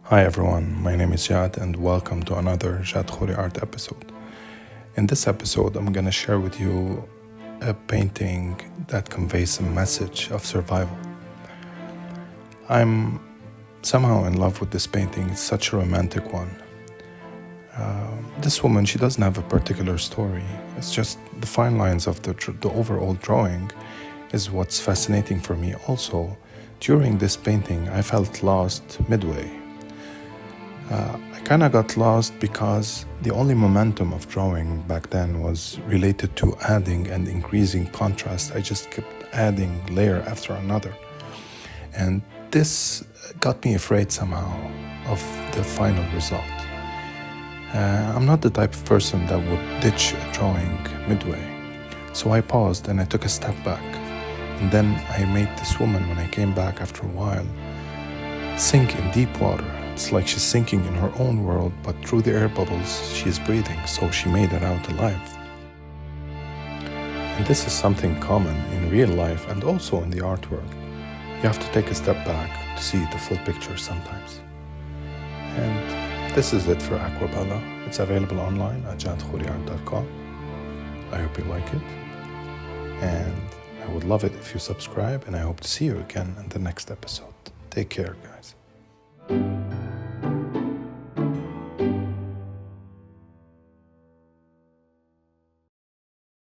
Hi everyone, my name is Jad and welcome to another Jad Khoury Art episode. In this episode, I'm going to share with you a painting that conveys a message of survival. I'm somehow in love with this painting, it's such a romantic one. This woman, she doesn't have a particular story, it's just the fine lines of the overall drawing is what's fascinating for me. Also, during this painting, I felt lost midway. I kind of got lost because the only momentum of drawing back then was related to adding and increasing contrast. I just kept adding layer after another. And this got me afraid somehow of the final result. I'm not the type of person that would ditch a drawing midway. So I paused and I took a step back. And then I made this woman, when I came back after a while, sink in deep water. It's like she's sinking in her own world, but through the air bubbles, she's breathing, so she made it out alive. And this is something common in real life and also in the art world. You have to take a step back to see the full picture sometimes. And this is it for Aquabella. It's available online at jadkhouryart.com. I hope you like it. And I would love it if you subscribe, and I hope to see you again in the next episode. Take care, guys.